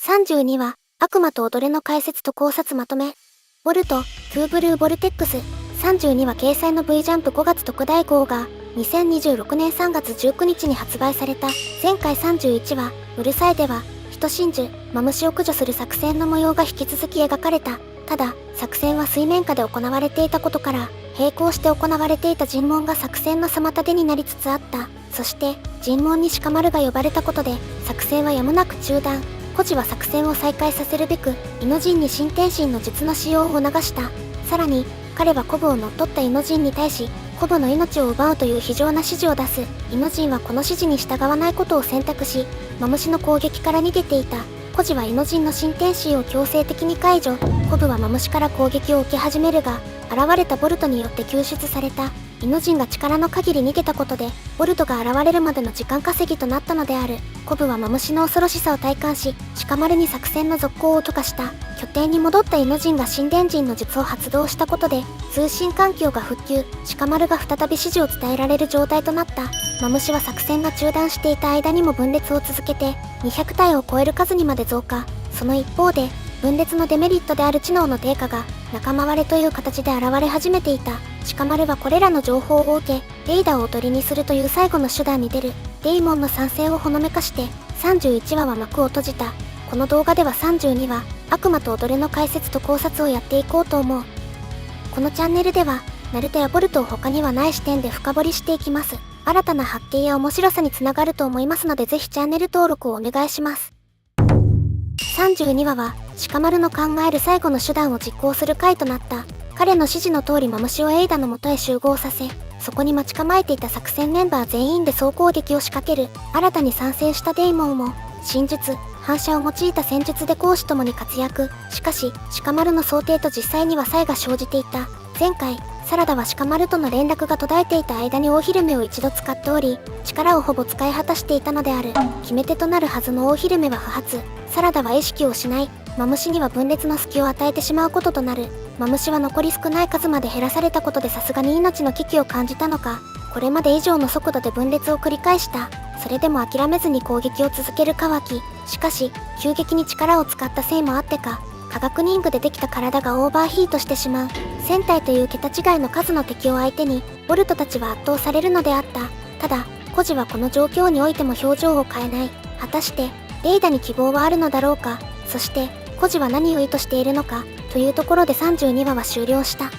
32話、悪魔と踊れの解説と考察まとめ。ボルト、トゥーブルーボルテックス。32話掲載の V ジャンプ5月特大号が、2026年3月19日に発売された。前回31話、うるさいでは、人真珠、マムシを駆除する作戦の模様が引き続き描かれた。ただ、作戦は水面下で行われていたことから、並行して行われていた尋問が作戦の妨げになりつつあった。そして、尋問に鹿丸が呼ばれたことで、作戦はやむなく中断。孤児は作戦を再開させるべく、イノジンに新天神の術の使用を促した。さらに、彼はコブを乗っ取ったイノジンに対し、コブの命を奪うという非常な指示を出す。イノジンはこの指示に従わないことを選択し、マムシの攻撃から逃げていた。孤児はイノジンの新天神を強制的に解除。コブはマムシから攻撃を受け始めるが、現れたボルトによって救出された。イノジンが力の限り逃げたことで、ボルトが現れるまでの時間稼ぎとなったのである。コブはマムシの恐ろしさを体感し、鹿丸に作戦の続行を許可した。拠点に戻ったイノジンが神殿人の術を発動したことで、通信環境が復旧、鹿丸が再び指示を伝えられる状態となった。マムシは作戦が中断していた間にも分裂を続けて、200体を超える数にまで増加。その一方で、分裂のデメリットである知能の低下が、仲間割れという形で現れ始めていた。鹿丸はこれらの情報を受け、レイダーを鳥にするという最後の手段に出る。デイモンの参戦をほのめかして、31話は幕を閉じた。この動画では32話、悪魔と踊れの解説と考察をやっていこうと思う。このチャンネルでは、ナルトやボルトを他にはない視点で深掘りしていきます。新たな発見や面白さにつながると思いますのでぜひチャンネル登録をお願いします。32話は、鹿丸の考える最後の手段を実行する回となった。彼の指示の通りマムシをエイダの元へ集合させ、そこに待ち構えていた作戦メンバー全員で総攻撃を仕掛ける。新たに参戦したデイモンも、真術、反射を用いた戦術で攻守ともに活躍。しかし、鹿丸の想定と実際には差異が生じていた。前回、サラダは鹿丸との連絡が途絶えていた間に大昼目を一度使っており、力をほぼ使い果たしていたのである。決め手となるはずの大昼目は不発。サラダは意識を失い、マムシには分裂の隙を与えてしまうこととなる。マムシは残り少ない数まで減らされたことでさすがに命の危機を感じたのか、これまで以上の速度で分裂を繰り返した。それでも諦めずに攻撃を続けるカワキ。しかし、急激に力を使ったせいもあってか、化学リングでできた体がオーバーヒートしてしまう。1000体という桁違いの数の敵を相手に、ボルトたちは圧倒されるのであった。ただ、孤児はこの状況においても表情を変えない。果たして、レイダに希望はあるのだろうか。そして、孤児は何を意図しているのか、というところで32話は終了した。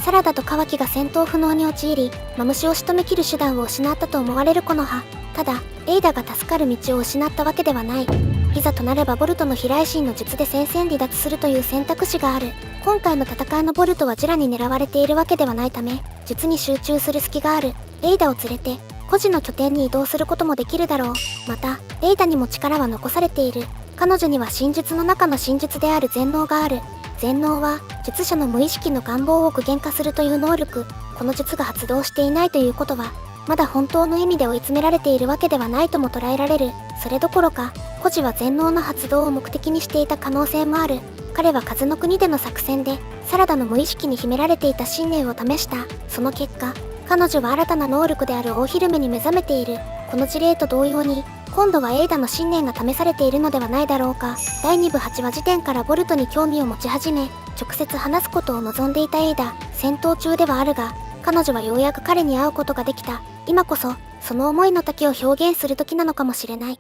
サラダとカワキが戦闘不能に陥り、マムシを仕留めきる手段を失ったと思われるこの葉。ただ、レイダが助かる道を失ったわけではない。いざとなればボルトの飛来神の術で戦線離脱するという選択肢がある。今回の戦いのボルトはジュラに狙われているわけではないため、術に集中する隙がある。レイダを連れて、孤児の拠点に移動することもできるだろう。また、レイダにも力は残されている。彼女には真術の中の真術である全能がある。全能は、術者の無意識の願望を具現化するという能力。この術が発動していないということは、まだ本当の意味で追い詰められているわけではないとも捉えられる。それどころか、孤児は全能の発動を目的にしていた可能性もある。彼は風の国での作戦で、サラダの無意識に秘められていた信念を試した。その結果、彼女は新たな能力である大昼目に目覚めている。この事例と同様に、今度はエイダの信念が試されているのではないだろうか。第2部8話時点からボルトに興味を持ち始め、直接話すことを望んでいたエイダ。戦闘中ではあるが、彼女はようやく彼に会うことができた。今こそ、その思いの丈を表現する時なのかもしれない。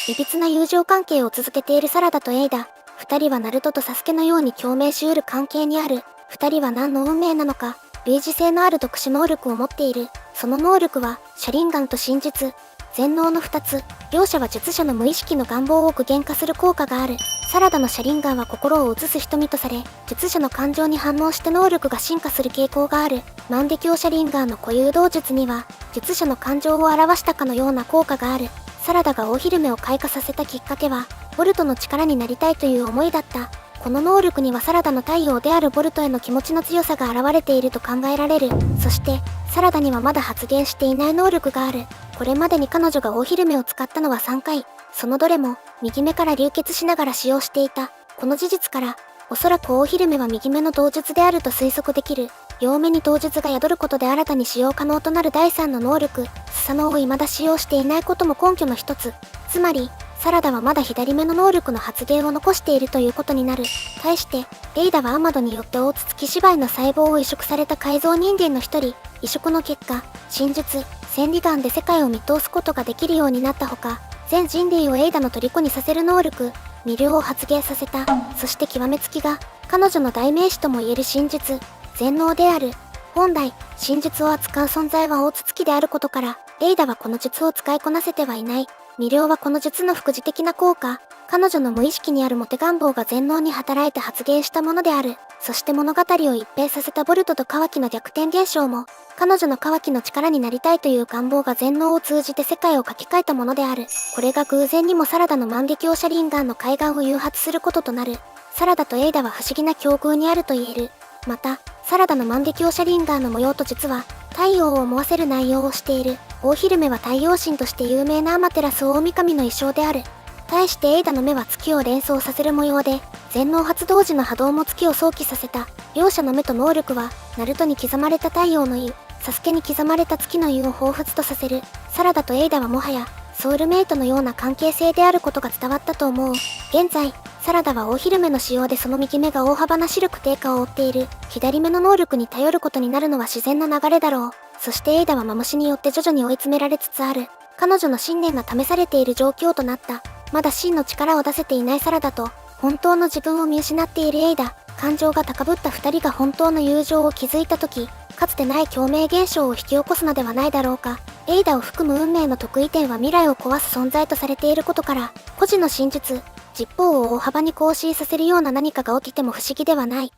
いびつな友情関係を続けているサラダとエイダ。二人はナルトとサスケのように共鳴しうる関係にある。二人は何の運命なのか、類似性のある特殊能力を持っている。その能力は、シャリンガンと真術。全能の2つ、両者は術者の無意識の願望を具現化する効果がある。サラダのシャリンガンは心を映す瞳とされ、術者の感情に反応して能力が進化する傾向がある。万華鏡シャリンガンの固有動術には、術者の感情を表したかのような効果がある。サラダが大昼目を開花させたきっかけは、ボルトの力になりたいという思いだった。この能力にはサラダの太陽であるボルトへの気持ちの強さが現れていると考えられる。そして、サラダにはまだ発現していない能力がある。これまでに彼女が大昼目を使ったのは3回。そのどれも、右目から流血しながら使用していた。この事実から、おそらく大昼目は右目の動術であると推測できる。両目に動術が宿ることで新たに使用可能となる第3の能力、スサノオを未だ使用していないことも根拠の一つ。つまり、サラダはまだ左目の能力の発現を残しているということになる。対して、レイダはアマドによって大筒木芝居の細胞を移植された改造人間の一人、移植の結果、真術、千里眼で世界を見通すことができるようになったほか、全人類をエイダの虜にさせる能力、魅了を発現させた。そして極めつきが、彼女の代名詞ともいえる真術、全能である。本来、真術を扱う存在は大筒木であることから、レイダはこの術を使いこなせてはいない。魅了はこの術の副次的な効果、彼女の無意識にあるモテ願望が全能に働いて発現したものである。そして物語を一変させたボルトとカワキの逆転現象も、彼女のカワキの力になりたいという願望が全能を通じて世界を書き換えたものである。これが偶然にもサラダの万華鏡車輪眼の海岸を誘発することとなる。サラダとエイダは不思議な境遇にあると言える。また、サラダの万華鏡車輪眼の模様と術は、太陽を思わせる内容をしている。大昼目は太陽神として有名なアマテラス大神の衣装である。対してエイダの目は月を連想させる模様で、全能発動時の波動も月を想起させた。両者の目と能力は、ナルトに刻まれた太陽の湯、サスケに刻まれた月の湯を彷彿とさせる。サラダとエイダはもはや、ソウルメイトのような関係性であることが伝わったと思う。現在、サラダは大昼目の使用でその右目が大幅な視力低下を負っている。左目の能力に頼ることになるのは自然な流れだろう。そしてエイダはマムシによって徐々に追い詰められつつある。彼女の信念が試されている状況となった。まだ真の力を出せていないサラダと、本当の自分を見失っているエイダ。感情が高ぶった二人が本当の友情を築いた時、かつてない共鳴現象を引き起こすのではないだろうか。エイダを含む運命の得意点は未来を壊す存在とされていることから、孤児の真術、実法を大幅に更新させるような何かが起きても不思議ではない。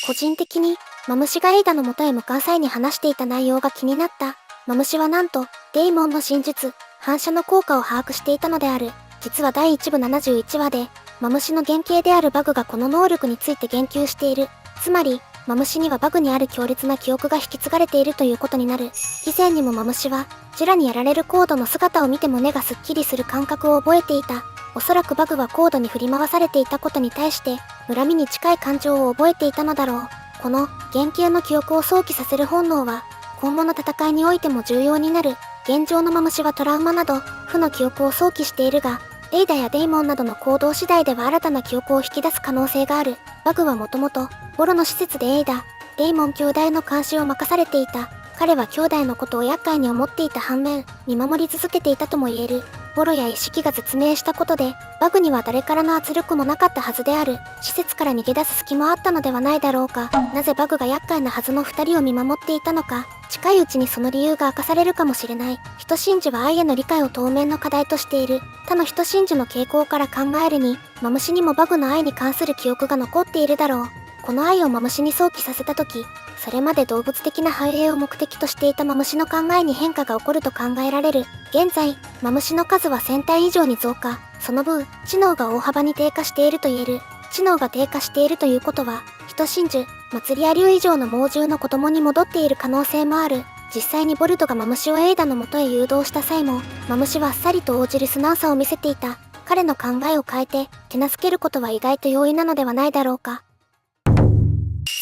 個人的に、マムシがエイダの元へ向かう際に話していた内容が気になった。マムシはなんと、デイモンの真術、反射の効果を把握していたのである。実は第1部71話で、マムシの原型であるバグがこの能力について言及している。つまり、マムシにはバグにある強烈な記憶が引き継がれているということになる。以前にもマムシは、ジュラにやられるコードの姿を見て胸がすっきりする感覚を覚えていた。おそらくバグはコードに振り回されていたことに対して、恨みに近い感情を覚えていたのだろう。この、原型の記憶を想起させる本能は、今後の戦いにおいても重要になる。現状のマムシはトラウマなど、負の記憶を想起しているが、エイダやデイモンなどの行動次第では新たな記憶を引き出す可能性がある。バグはもともと、ボロの施設でエイダ、デイモン兄弟の監視を任されていた。彼は兄弟のことを厄介に思っていた反面、見守り続けていたとも言える。ボロや意識が絶命したことで、バグには誰からの圧力もなかったはずである。施設から逃げ出す隙もあったのではないだろうか。なぜバグが厄介なはずの二人を見守っていたのか。近いうちにその理由が明かされるかもしれない。人真珠は愛への理解を当面の課題としている。他の人真珠の傾向から考えるに、マムシにもバグの愛に関する記憶が残っているだろう。この愛をマムシに想起させたとき、それまで動物的な繁栄を目的としていたマムシの考えに変化が起こると考えられる。現在、マムシの数は1000体以上に増加。その分、知能が大幅に低下していると言える。知能が低下しているということは、人真珠、祭りアリュウ以上の猛獣の子供に戻っている可能性もある。実際にボルトがマムシをエイダの元へ誘導した際も、マムシはあっさりと応じる素直さを見せていた。彼の考えを変えて、手なずけることは意外と容易なのではないだろうか。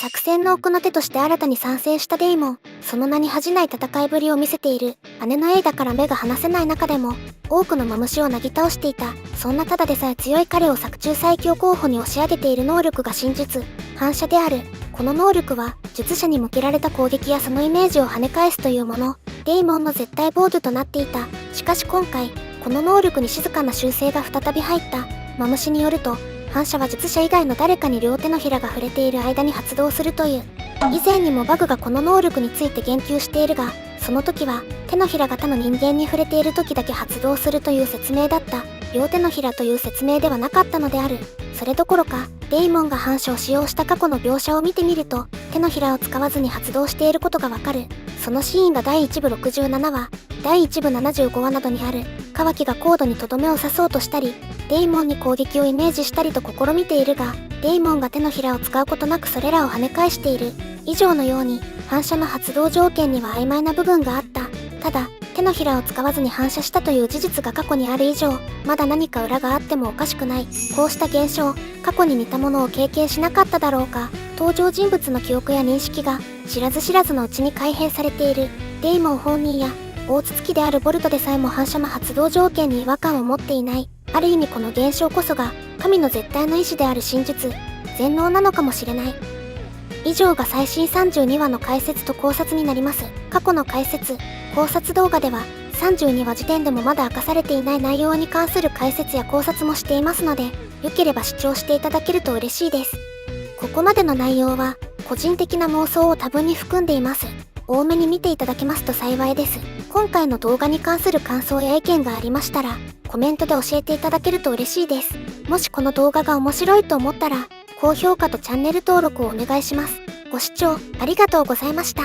作戦の奥の手として新たに参戦したデイモン、その名に恥じない戦いぶりを見せている。姉のエイダから目が離せない中でも、多くのマムシをなぎ倒していた。そんなただでさえ強い彼を作中最強候補に押し上げている能力が真術、反射である。この能力は、術者に向けられた攻撃やそのイメージを跳ね返すというもの。デイモンの絶対防御となっていた。しかし今回、この能力に静かな修正が再び入った。マムシによると、反射は術者以外の誰かに両手のひらが触れている間に発動するという。以前にもバグがこの能力について言及しているが、その時は手のひらが他の人間に触れている時だけ発動するという説明だった。両手のひらという説明ではなかったのである。それどころか、デイモンが反射を使用した過去の描写を見てみると、手のひらを使わずに発動していることがわかる。そのシーンが第1部67話、第1部75話などにある。カワキがコードにとどめを刺そうとしたり、デイモンに攻撃をイメージしたりと試みているが、デイモンが手のひらを使うことなくそれらを跳ね返している。以上のように、反射の発動条件には曖昧な部分があった。ただ、手のひらを使わずに反射したという事実が過去にある以上、まだ何か裏があってもおかしくない。こうした現象、過去に似たものを経験しなかっただろうか。登場人物の記憶や認識が、知らず知らずのうちに改変されている。デイモン本人や、大筒木であるボルトでさえも反射魔発動条件に違和感を持っていない。ある意味この現象こそが神の絶対の意志である真実、全能なのかもしれない。以上が最新32話の解説と考察になります。過去の解説、考察動画では32話時点でもまだ明かされていない内容に関する解説や考察もしていますので、良ければ視聴していただけると嬉しいです。ここまでの内容は個人的な妄想を多分に含んでいます。多めに見ていただけますと幸いです。今回の動画に関する感想や意見がありましたら、コメントで教えていただけると嬉しいです。もしこの動画が面白いと思ったら、高評価とチャンネル登録をお願いします。ご視聴ありがとうございました。